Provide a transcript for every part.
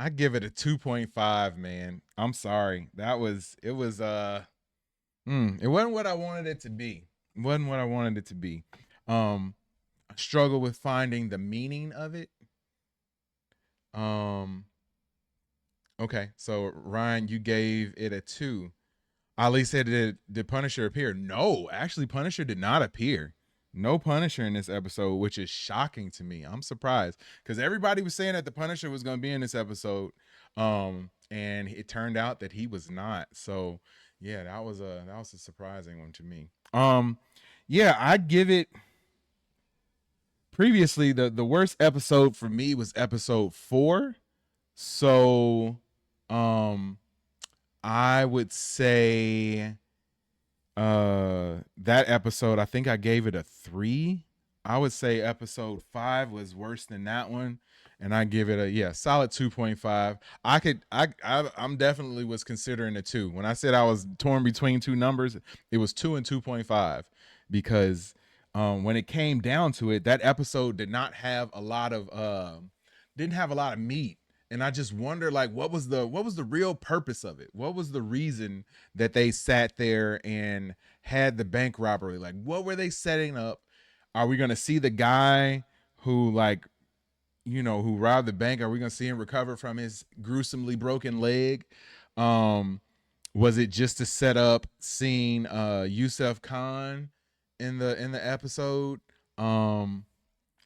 I give it a 2.5, man. I'm sorry. It wasn't what I wanted it to be. It wasn't what I wanted it to be. I struggle with finding the meaning of it. Um, okay, so Ryan, you gave it a 2. Ali said, did Punisher appear? No, actually, Punisher did not appear. No Punisher in this episode, which is shocking to me. I'm surprised because everybody was saying that the Punisher was going to be in this episode, and it turned out that he was not. So, yeah, that was a surprising one to me. Yeah, I give it. Previously, the worst episode for me was episode 4. So, um, I would say that episode, I think I gave it a 3. I would say episode 5 was worse than that one, and I give it a solid 2.5. I'm definitely was considering a 2. When I said I was torn between two numbers, it was 2 and 2.5 because when it came down to it, that episode didn't have a lot of meat, and I just wonder like what was the real purpose of it? What was the reason that they sat there and had the bank robbery? Like, what were they setting up? Are we gonna see the guy who who robbed the bank? Are we gonna see him recover from his gruesomely broken leg? Um, was it just to set up seeing Yusuf Khan in the episode? Um,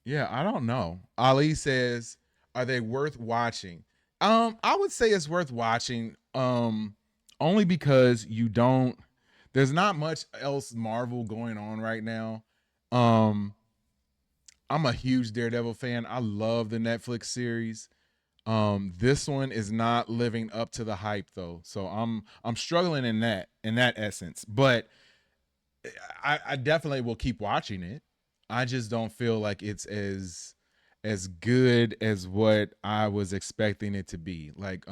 yeah, I don't know. Ali says, "Are they worth watching?" I would say it's worth watching. Only because you don't. There's not much else Marvel going on right now. Um, I'm a huge Daredevil fan. I love the Netflix series. This one is not living up to the hype though, so I'm struggling in that essence. But I definitely will keep watching it. I just don't feel like it's as good as what I was expecting it to be. Like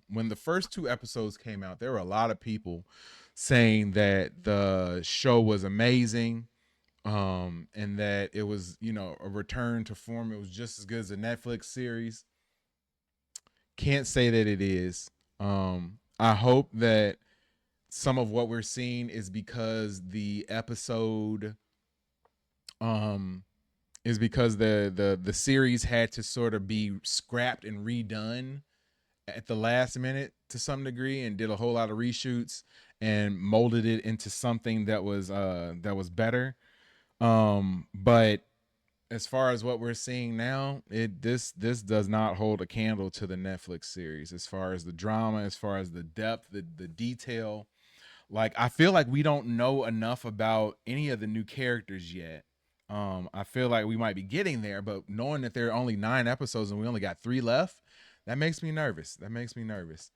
when the first 2 episodes came out, there were a lot of people saying that the show was amazing, and that it was, a return to form. It was just as good as the Netflix series. Can't say that it is. I hope that some of what we're seeing is because um the series had to sort of be scrapped and redone at the last minute to some degree, and did a whole lot of reshoots and molded it into something that was better. But as far as what we're seeing now, this does not hold a candle to the Netflix series as far as the drama, as far as the depth, the detail. Like, I feel like we don't know enough about any of the new characters yet. I feel like we might be getting there, but knowing that there are only 9 episodes and we only got 3 left, that makes me nervous. That makes me nervous.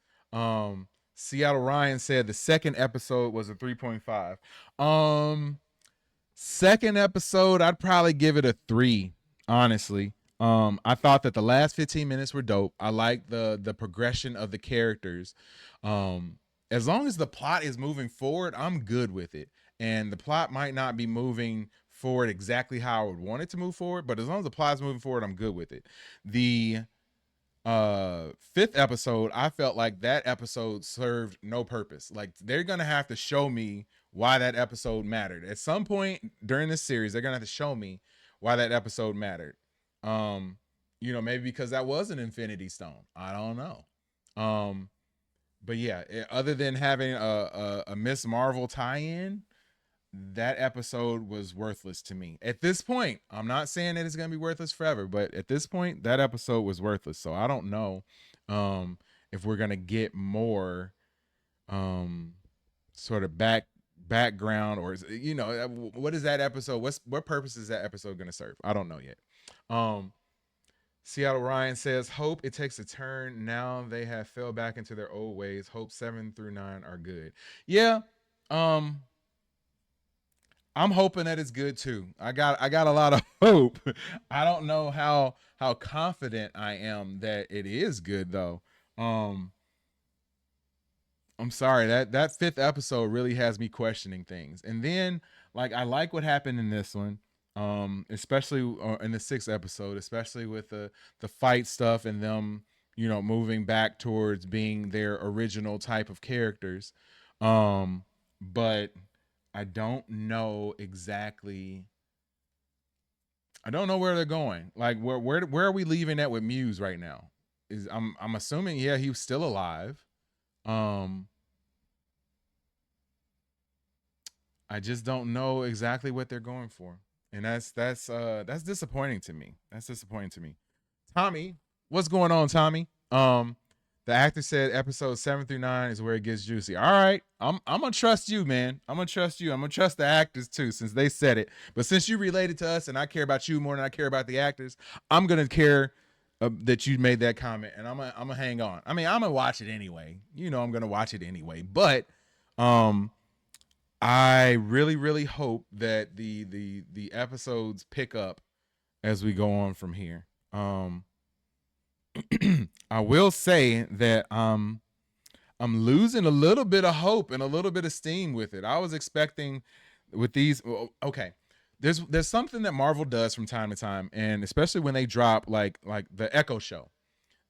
Seattle Ryan said the second episode was a 3.5. Um, Second episode, I'd probably give it a 3, honestly. I thought that the last 15 minutes were dope. I like the progression of the characters. As long as the plot is moving forward, I'm good with it. And the plot might not be moving forward exactly how I would want it to move forward, but as long as the plot is moving forward, I'm good with it. The fifth episode, I felt like that episode served no purpose. Like, they're gonna have to show me why that episode mattered at some point during this series. They're gonna have to show me why that episode mattered. um Maybe because that was an Infinity Stone, I don't know. But yeah, other than having a Miss Marvel tie-in, that episode was worthless to me. At this point, I'm not saying that it's gonna be worthless forever, but at this point, that episode was worthless. So I don't know um, if we're gonna get more um, sort of background, or what is that episode? What purpose is that episode gonna serve? I don't know yet. Um, Seattle Ryan says, "Hope it takes a turn. Now they have fell back into their old ways. Hope 7 through 9 are good." Yeah. Um, I'm hoping that it's good too. I got a lot of hope. I don't know how confident I am that it is good though. Um I'm sorry, that fifth episode really has me questioning things. And then, like, I like what happened in this one. Especially in the sixth episode, especially with the fight stuff and them moving back towards being their original type of characters. But I don't know exactly. I don't know where they're going. Like where are we leaving at with Muse right now? Is I'm assuming yeah, he was still alive. Um I just don't know exactly what they're going for. And that's disappointing to me. That's disappointing to me. Tommy, what's going on, Tommy? The actor said episodes 7 through 9 is where it gets juicy. All right, I'm gonna trust you, man. I'm gonna trust you. I'm gonna trust the actors too, since they said it. But since you related to us, and I care about you more than I care about the actors, I'm gonna care that you made that comment, and I'm gonna hang on. I mean, I'm gonna watch it anyway. I'm gonna watch it anyway. But um, I really, really hope that the episodes pick up as we go on from here. I will say that I'm losing a little bit of hope and a little bit of steam with it. I was expecting with these. Okay, there's something that Marvel does from time to time, and especially when they drop like the Echo show.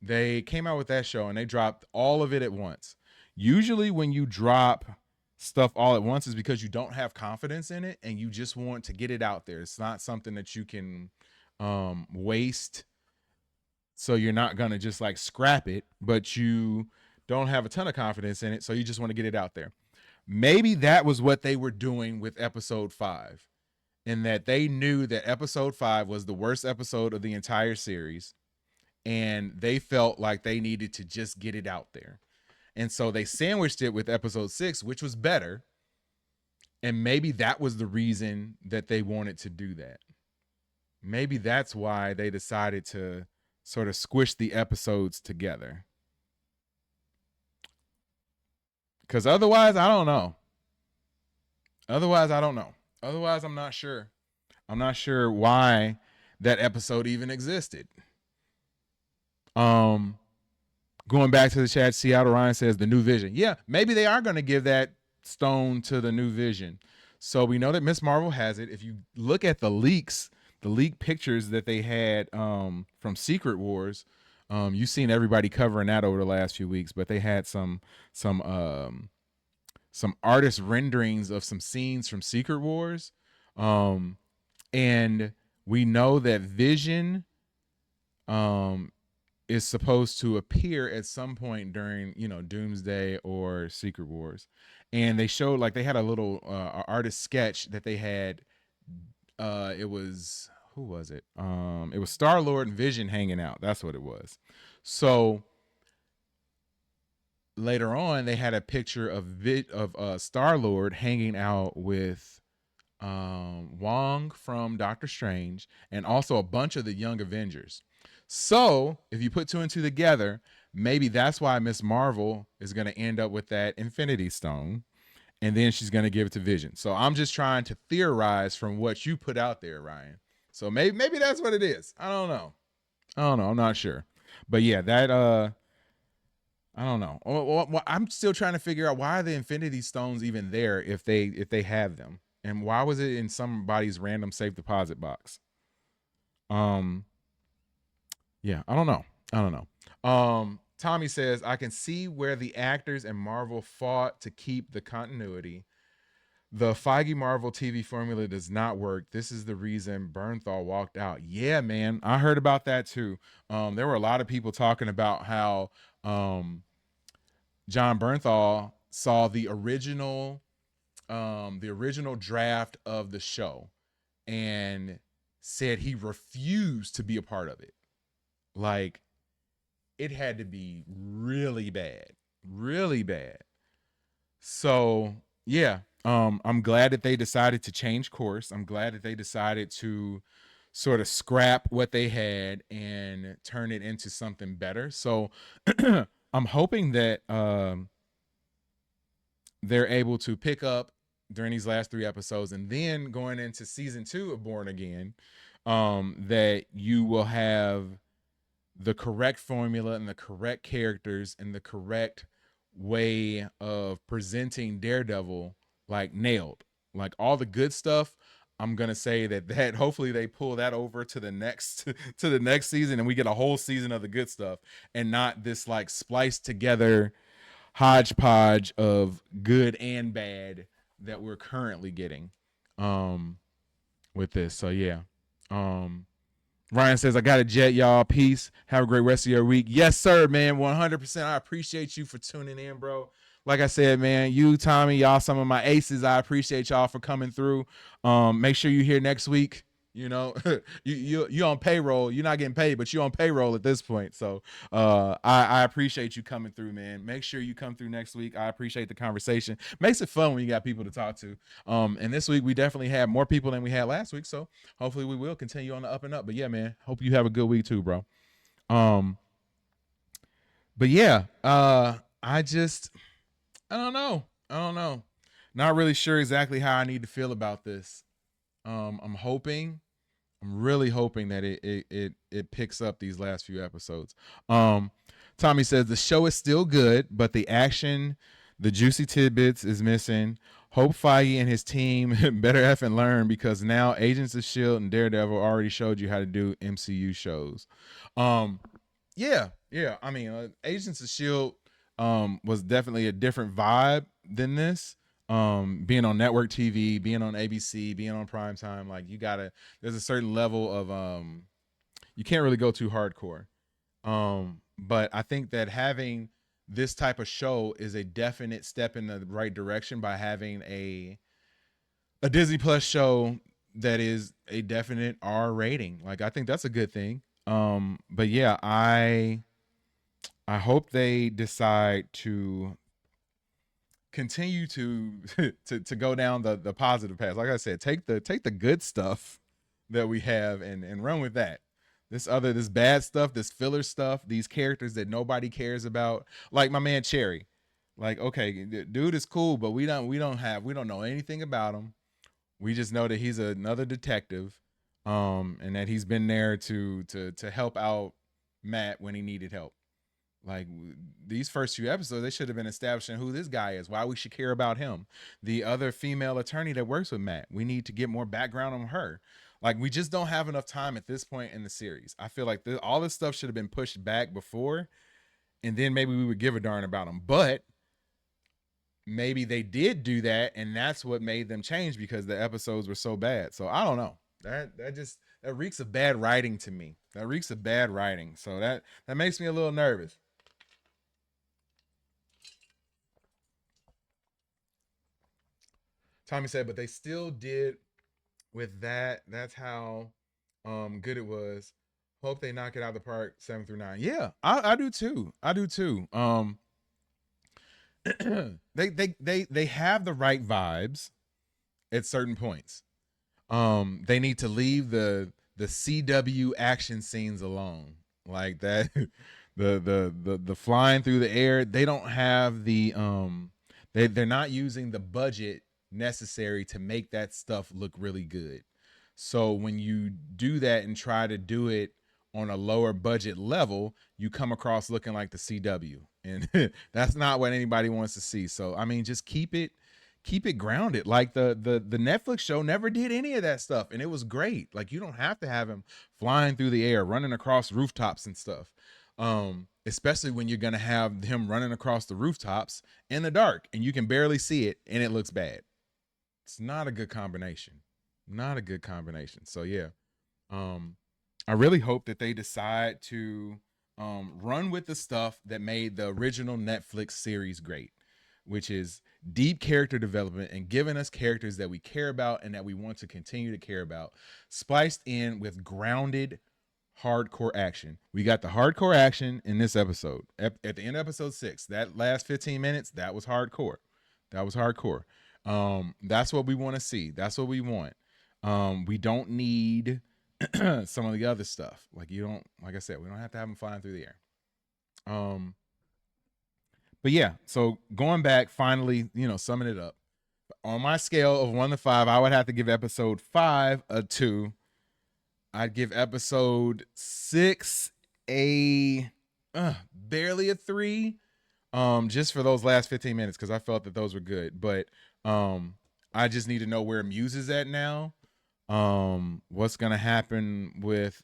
They came out with that show and they dropped all of it at once. Usually, when you drop stuff all at once, is because you don't have confidence in it and you just want to get it out there. It's not something that you can waste, so you're not gonna just like scrap it, but you don't have a ton of confidence in it, so you just want to get it out there. Maybe that was what they were doing with episode 5, in that they knew that episode 5 was the worst episode of the entire series, and they felt like they needed to just get it out there. And so they sandwiched it with episode 6, which was better. And maybe that was the reason that they wanted to do that. Maybe that's why they decided to sort of squish the episodes together. Because otherwise, I don't know. Otherwise, I don't know. Otherwise, I'm not sure. I'm not sure why that episode even existed. Um, Going back to the chat, Seattle Ryan says the new Vision. Yeah, maybe they are going to give that stone to the new Vision. So we know that Miss Marvel has it. If you look at the leaks, the leaked pictures that they had from Secret Wars, you've seen everybody covering that over the last few weeks. But they had some artist renderings of some scenes from Secret Wars, and we know that Vision is supposed to appear at some point during Doomsday or Secret Wars. And they showed, like, they had a little artist sketch that they had. It was, who was it? It was Star-Lord and Vision hanging out. That's what it was. So later on they had a picture of Star-Lord hanging out with Wong from Doctor Strange, and also a bunch of the Young Avengers. So if you put two and two together, maybe that's why Miss Marvel is going to end up with that Infinity Stone, and then she's going to give it to Vision. So I'm just trying to theorize from what you put out there, Ryan. So maybe that's what it is. I don't know. I'm not sure. But yeah, that I don't know. Well, I'm still trying to figure out, why are the Infinity Stones even there if they have them, and why was it in somebody's random safe deposit box? Um, yeah, I don't know. Tommy says, I can see where the actors and Marvel fought to keep the continuity. The Foggy Marvel TV formula does not work. This is the reason Bernthal walked out. Yeah, man, I heard about that too. There were a lot of people talking about how Jon Bernthal saw the original draft of the show and said he refused to be a part of it. Like, it had to be really bad, really bad. So yeah, I'm glad that they decided to change course. I'm glad that they decided to sort of scrap what they had and turn it into something better. So I'm hoping that they're able to pick up during these last 3 episodes, and then going into season 2 of Born Again, that you will have the correct formula and the correct characters and the correct way of presenting Daredevil, like, nailed. Like, all the good stuff, I'm gonna say that hopefully they pull that over to the next to the next season, and we get a whole season of the good stuff, and not this like spliced together hodgepodge of good and bad that we're currently getting with this. So yeah. Ryan says, I got a jet, y'all. Peace. Have a great rest of your week. Yes, sir, man. 100%. I appreciate you for tuning in, bro. Like I said, man, you, Tommy, y'all, some of my aces. I appreciate y'all for coming through. Make sure you here next week. You know, you on payroll. You're not getting paid, but you on payroll at this point. So I appreciate you coming through, man. Make sure you come through next week. I appreciate the conversation. Makes it fun when you got people to talk to. And this week we definitely had more people than we had last week. So hopefully we will continue on the up and up. But yeah, man, hope you have a good week too, bro. But yeah, I don't know. I don't know. Not really sure exactly how I need to feel about this. I'm really hoping that it picks up these last few episodes. Tommy says the show is still good, but the action, the juicy tidbits is missing. Hope Foggy and his team better effing learn, because now Agents of S.H.I.E.L.D. and Daredevil already showed you how to do MCU shows. Yeah. I mean, Agents of S.H.I.E.L.D. Was definitely a different vibe than this. Being on network TV, being on ABC, being on primetime, like there's a certain level of you can't really go too hardcore. But I think that having this type of show is a definite step in the right direction by having a Disney Plus show that is a definite R rating. Like, I think that's a good thing. But yeah, I hope they decide to continue to to go down the positive path. Like I said, take the good stuff that we have and run with that. This bad stuff, this filler stuff, these characters that nobody cares about, like my man Cherry. Like, okay, dude is cool, but we don't know anything about him. We just know that he's another detective, and that he's been there to help out Matt when he needed help. Like, these first few episodes, they should have been establishing who this guy is, why we should care about him. The other female attorney that works with Matt, we need to get more background on her. Like, we just don't have enough time at this point in the series. I feel like all this stuff should have been pushed back before, and then maybe we would give a darn about them. But maybe they did do that, and that's what made them change, because the episodes were so bad. So I don't know. That reeks of bad writing to me. That reeks of bad writing. So that makes me a little nervous. Tommy said, but they still did with that. That's how good it was. Hope they knock it out of the park 7 through 9. Yeah, I do too. I do too. They have the right vibes at certain points. They need to leave the CW action scenes alone. Like that the flying through the air, they don't have the they're not using the budget necessary to make that stuff look really good. So when you do that and try to do it on a lower budget level, you come across looking like the CW, and that's not what anybody wants to see. So I mean, just keep it grounded. Like the Netflix show never did any of that stuff, and it was great. Like, you don't have to have him flying through the air, running across rooftops and stuff. Especially when you're gonna have him running across the rooftops in the dark and you can barely see it and it looks bad. It's not a good combination. Not a good combination. So yeah. I really hope that they decide to run with the stuff that made the original Netflix series great, which is deep character development and giving us characters that we care about and that we want to continue to care about, spliced in with grounded hardcore action. We got the hardcore action in this episode. At the end of episode 6, that last 15 minutes, that was hardcore. That was hardcore. That's what we want to see. That's what we want. We don't need some of the other stuff. Like I said, we don't have to have them flying through the air. But yeah, so going back, finally, summing it up. On my scale of 1 to 5, I would have to give episode 5 a 2. I'd give episode 6 a barely a 3. Just for those last 15 minutes, because I felt that those were good. But I just need to know where Muse is at now. What's gonna happen with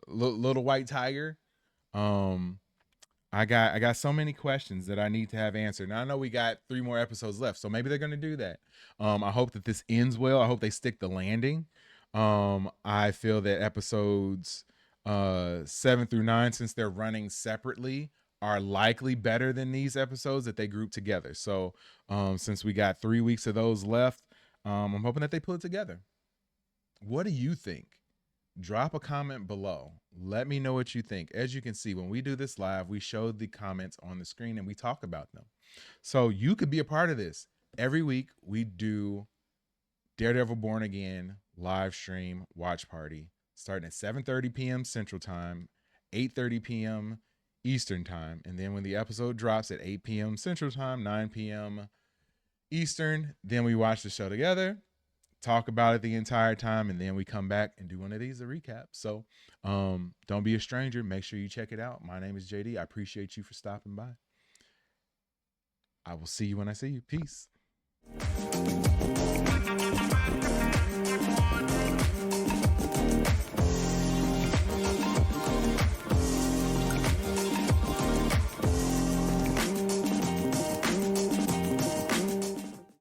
Little White Tiger? Um, I got so many questions that I need to have answered. Now I know we got 3 more episodes left, so maybe they're gonna do that. I hope that this ends well. I hope they stick the landing. I feel that episodes 7 through 9, since they're running separately, are likely better than these episodes that they group together. So since we got 3 weeks of those left, I'm hoping that they pull it together. What do you think? Drop a comment below. Let me know what you think. As you can see, when we do this live, we show the comments on the screen and we talk about them. So you could be a part of this. Every week we do Daredevil Born Again live stream watch party starting at 7:30 p.m. Central Time, 8:30 p.m. Eastern Time, and then when the episode drops at 8 p.m. Central Time, 9 p.m. Eastern, then we watch the show together, talk about it the entire time, and then we come back and do one of these, a recap. So don't be a stranger. Make sure you check it out. My name is JD. I appreciate you for stopping by. I will see you when I see you. Peace.